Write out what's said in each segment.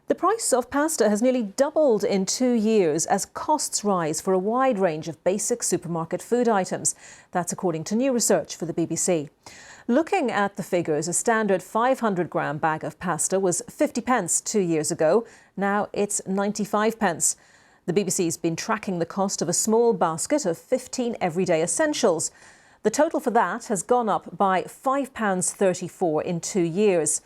The price of pasta has nearly doubled in 2 years as costs rise for a wide range of basic supermarket food items. That's according to new research for the BBC. Looking at the figures, a standard 500-gram bag of pasta was 50 pence 2 years ago. Now it's 95 pence. The BBC's been tracking the cost of a small basket of 15 everyday essentials. The total for that has gone up by £5.34 in 2 years.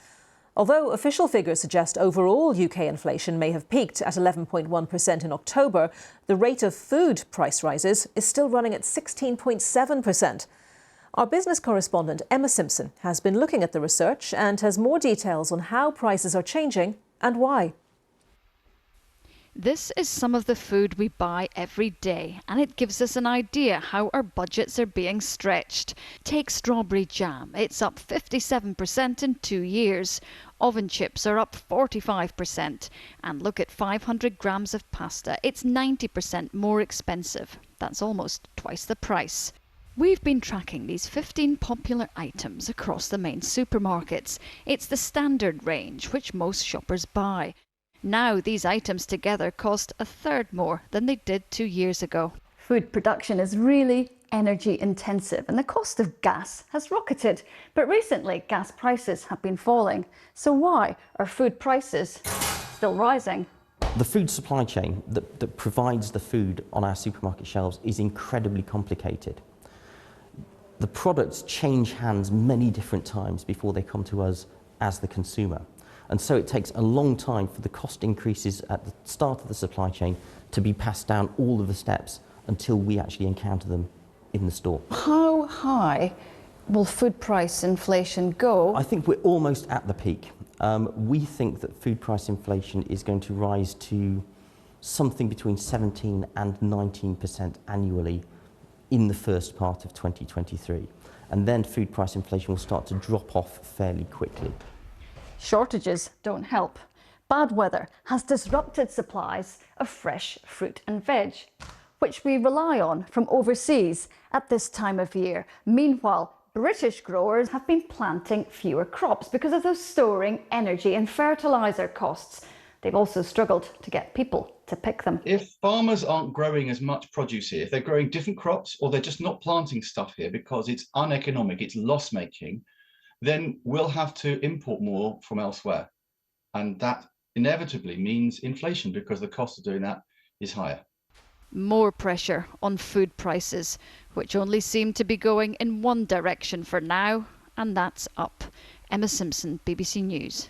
Although official figures suggest overall UK inflation may have peaked at 11.1% in October, the rate of food price rises is still running at 16.7%. Our business correspondent Emma Simpson has been looking at the research and has more details on how prices are changing and why. This is some of the food we buy every day, and it gives us an idea how our budgets are being stretched. Take strawberry jam, it's up 57% in 2 years. Oven chips are up 45%. And look at 500 grams of pasta, it's 90% more expensive. That's almost twice the price. We've been tracking these 15 popular items across the main supermarkets. It's the standard range, which most shoppers buy. Now these items together cost a third more than they did 2 years ago. Food production is really energy intensive and the cost of gas has rocketed. But recently gas prices have been falling. So why are food prices still rising? The food supply chain that provides the food on our supermarket shelves is incredibly complicated. The products change hands many different times before they come to us as the consumer. And so it takes a long time for the cost increases at the start of the supply chain to be passed down all of the steps until we actually encounter them in the store. How high will food price inflation go? I think we're almost at the peak. We think that food price inflation is going to rise to something between 17 and 19% annually in the first part of 2023. And then food price inflation will start to drop off fairly quickly. Shortages don't help. Bad weather has disrupted supplies of fresh fruit and veg, which we rely on from overseas at this time of year. Meanwhile, British growers have been planting fewer crops because of those soaring energy and fertiliser costs. They've also struggled to get people to pick them. If farmers aren't growing as much produce here, if they're growing different crops or they're just not planting stuff here because it's uneconomic, it's loss-making, then we'll have to import more from elsewhere. And that inevitably means inflation because the cost of doing that is higher. More pressure on food prices, which only seem to be going in one direction for now, and that's up. Emma Simpson, BBC News.